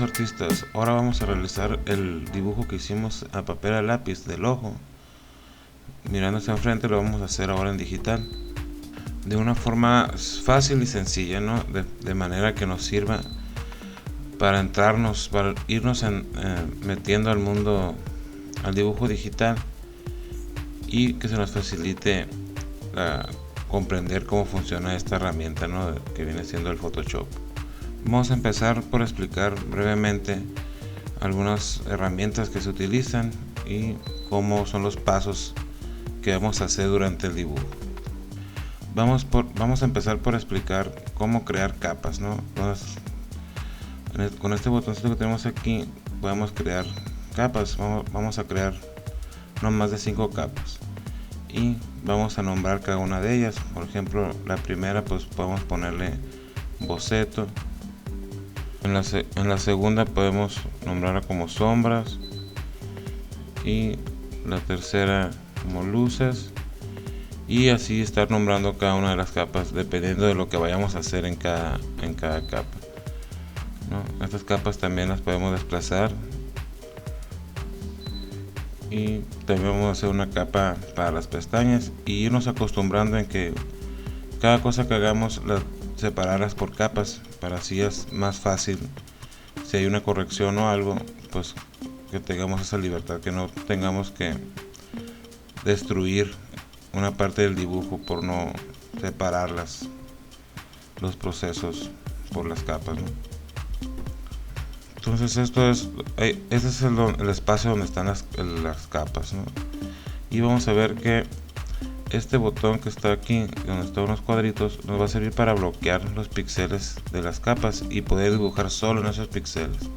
artistas, ahora vamos a realizar el dibujo que hicimos a papel a lápiz del ojo. Mirando hacia enfrente lo vamos a hacer ahora en digital, de una forma fácil y sencilla, ¿no? De manera que nos sirva para irnos metiendo al mundo, al dibujo digital, y que se nos facilite comprender cómo funciona esta herramienta, ¿no? Que viene siendo el Photoshop. Vamos a empezar por explicar brevemente algunas herramientas que se utilizan y cómo son los pasos que vamos a hacer durante el dibujo. Vamos a empezar por explicar cómo crear capas, ¿no? Con este botoncito que tenemos aquí podemos crear capas. Vamos a crear no más de 5 capas y vamos a nombrar cada una de ellas. Por ejemplo, la primera pues podemos ponerle boceto. En la segunda podemos nombrarla como sombras, y la tercera como luces, y así estar nombrando cada una de las capas dependiendo de lo que vayamos a hacer en cada capa, ¿no? Estas capas también las podemos desplazar, y también vamos a hacer una capa para las pestañas y irnos acostumbrando en que cada cosa que hagamos separarlas por capas, para así es más fácil si hay una corrección o algo, pues que tengamos esa libertad, que no tengamos que destruir una parte del dibujo por no separar los procesos por las capas, ¿no? Entonces este es el espacio donde están las capas, ¿no? Y vamos a ver que este botón que está aquí, donde están unos cuadritos, nos va a servir para bloquear los píxeles de las capas y poder dibujar solo en esos píxeles.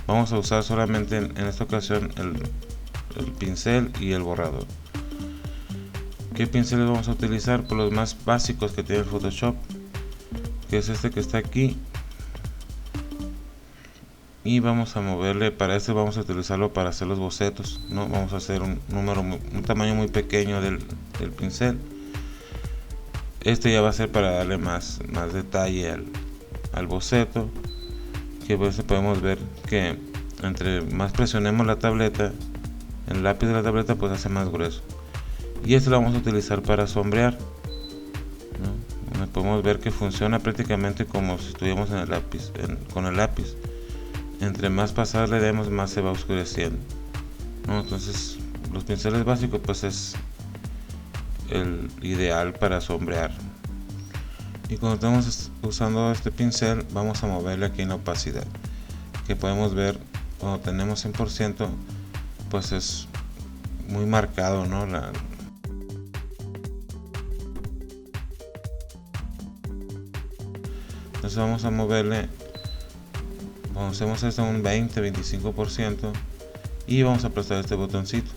Vamos a usar solamente en esta ocasión el pincel y el borrador. ¿Qué pinceles vamos a utilizar? Pues los más básicos que tiene el Photoshop, que es este que está aquí, y vamos a moverle. Para este vamos a utilizarlo para hacer los bocetos, ¿no? Vamos a hacer un tamaño muy pequeño del pincel. Este ya va a ser para darle más detalle al boceto, que pues podemos ver que entre más presionemos la tableta, el lápiz de la tableta pues hace más grueso. Y este lo vamos a utilizar para sombrear, ¿no? Podemos ver que funciona prácticamente como si estuviéramos en el lápiz, con el lápiz. Entre más pasadas le demos, más se va oscureciendo, ¿no? Entonces los pinceles básicos pues es el ideal para sombrear. Y cuando estamos usando este pincel, vamos a moverle aquí en la opacidad, que podemos ver cuando tenemos 100%, pues es muy marcado, ¿no? Entonces vamos a moverle, cuando hacemos esto un 20-25%, y vamos a aplastar este botoncito.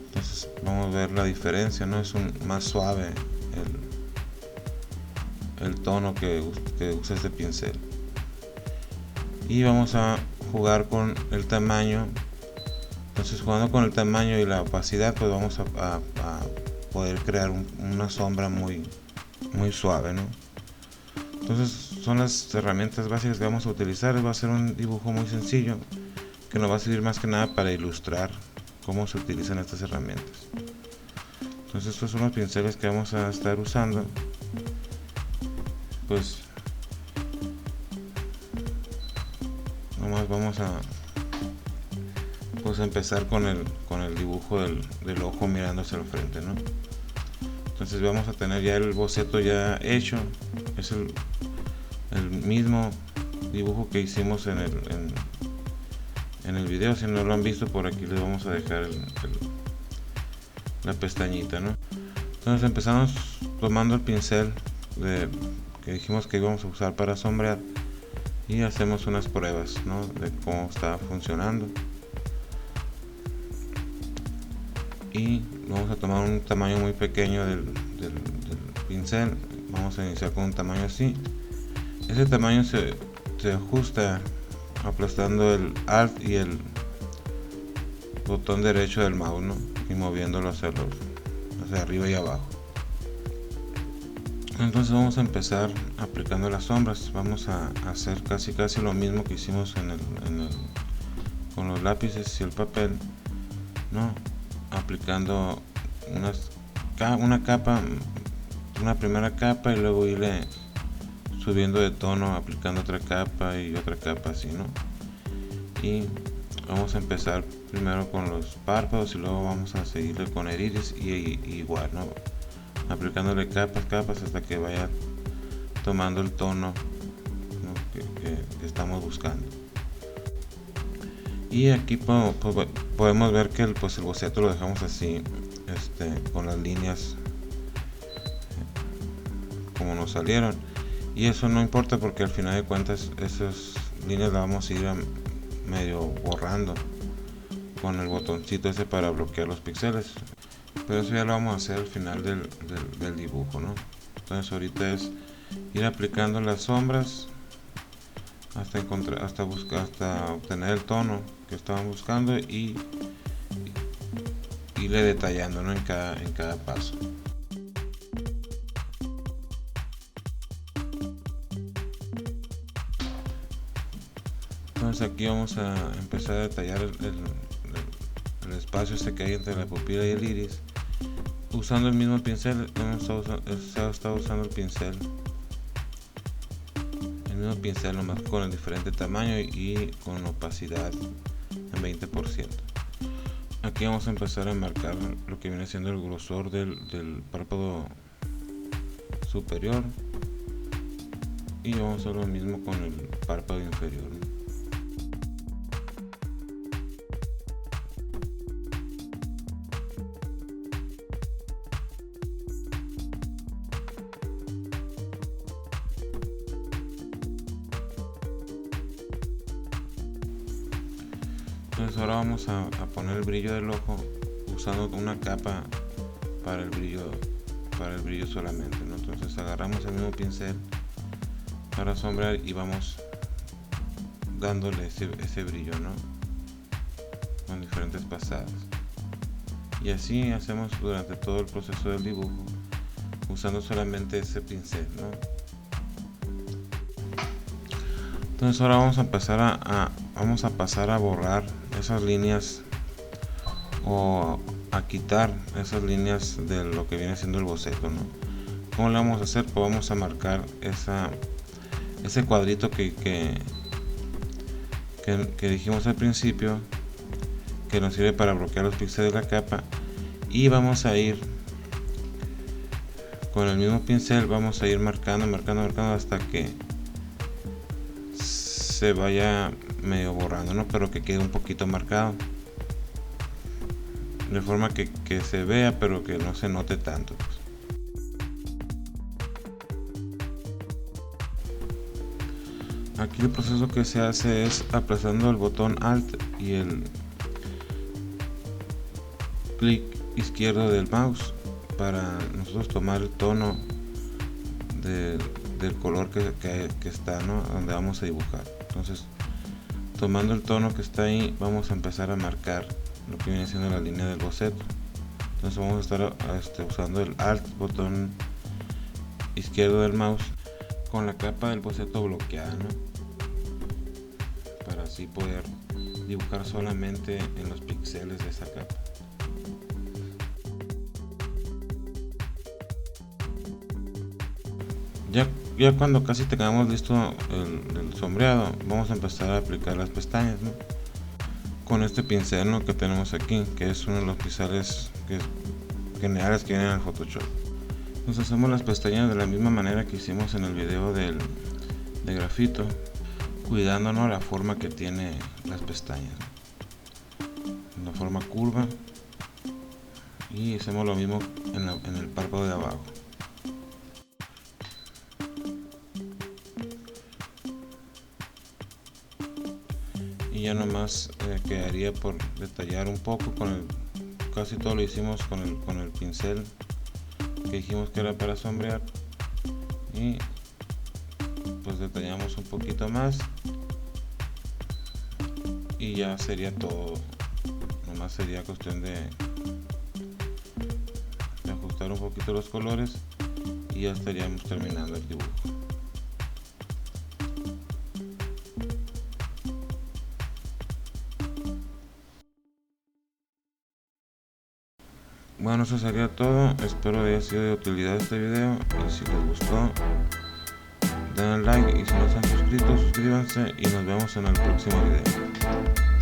Entonces vamos a ver la diferencia, ¿no? Es más suave el tono que usa este pincel. Y vamos a jugar con el tamaño. Entonces, jugando con el tamaño y la opacidad, pues vamos a poder crear una sombra muy suave, ¿no? Entonces son las herramientas básicas que vamos a utilizar. Va a ser un dibujo muy sencillo que nos va a servir más que nada para ilustrar cómo se utilizan estas herramientas. Entonces estos son los pinceles que vamos a estar usando. Pues nomás vamos a empezar con el dibujo del ojo mirando hacia el frente, ¿no? Entonces vamos a tener ya el boceto ya hecho. Es el mismo dibujo que hicimos en el video. Si no lo han visto, por aquí les vamos a dejar la pestañita, ¿no? Entonces empezamos tomando el pincel que dijimos que íbamos a usar para sombrear, y hacemos unas pruebas, ¿no? De cómo está funcionando. Y vamos a tomar un tamaño muy pequeño del pincel. Vamos a iniciar con un tamaño así. Ese tamaño se ajusta aplastando el Alt y el botón derecho del mouse, ¿no? Y moviéndolo hacia arriba y abajo. Entonces vamos a empezar aplicando las sombras. Vamos a hacer casi lo mismo que hicimos con los lápices y el papel, ¿no? Aplicando una primera capa y luego irle subiendo de tono, aplicando otra capa y otra capa, así, ¿no? Y vamos a empezar primero con los párpados y luego vamos a seguirle con el iris y igual, ¿no? Aplicándole capas hasta que vaya tomando el tono, ¿no? que estamos buscando. Y aquí podemos ver que el boceto lo dejamos así, con las líneas como nos salieron, y eso no importa porque al final de cuentas esas líneas las vamos a ir medio borrando con el botoncito ese para bloquear los píxeles, pero eso ya lo vamos a hacer al final del dibujo, ¿no? Entonces ahorita es ir aplicando las sombras hasta obtener el tono que estaban buscando y irle detallando, ¿no? en cada paso. Entonces aquí vamos a empezar a detallar el espacio que hay entre la pupila y el iris usando el mismo pincel. Hemos estado usando el mismo pincel, nomás con el diferente tamaño y con opacidad en 20%. Aquí vamos a empezar a marcar lo que viene siendo el grosor del párpado superior, y vamos a hacer lo mismo con el párpado inferior. Entonces ahora vamos a poner el brillo del ojo usando una capa para el brillo solamente, ¿no? Entonces agarramos el mismo pincel para sombrear y vamos dándole ese brillo, ¿no? Con diferentes pasadas, y así hacemos durante todo el proceso del dibujo usando solamente ese pincel, ¿no? Entonces ahora vamos a pasar a borrar esas líneas o a quitar esas líneas de lo que viene siendo el boceto, ¿no? ¿Cómo lo vamos a hacer? Pues vamos a marcar ese cuadrito que dijimos al principio, que nos sirve para bloquear los píxeles de la capa, y vamos a ir con el mismo pincel, vamos a ir marcando hasta que se vaya medio borrando, ¿no? Pero que quede un poquito marcado, de forma que se vea pero que no se note tanto, pues. Aquí el proceso que se hace es aplazando el botón Alt y el clic izquierdo del mouse para nosotros tomar el tono del color que está, ¿no? Donde vamos a dibujar. Entonces, tomando el tono que está ahí, vamos a empezar a marcar lo que viene siendo la línea del boceto. Entonces vamos a estar usando el Alt, botón izquierdo del mouse, con la capa del boceto bloqueada, ¿no? Para así poder dibujar solamente en los píxeles de esa capa. Ya cuando casi tengamos listo el sombreado, vamos a empezar a aplicar las pestañas, ¿no? Con este pincel, ¿no? que tenemos aquí, que es uno de los pinceles generales que vienen en el Photoshop. Entonces hacemos las pestañas de la misma manera que hicimos en el video de grafito, cuidándonos la forma que tiene las pestañas, una forma curva, y hacemos lo mismo en el párpado de abajo. Y ya nomás quedaría por detallar un poco casi todo lo hicimos con el pincel que dijimos que era para sombrear, y pues detallamos un poquito más y ya sería todo. Nomás sería cuestión de ajustar un poquito los colores y ya estaríamos terminando el dibujo. Bueno, eso sería todo. Espero haya sido de utilidad este video, y si les gustó denle like, y si no se han suscrito suscríbanse, y nos vemos en el próximo video.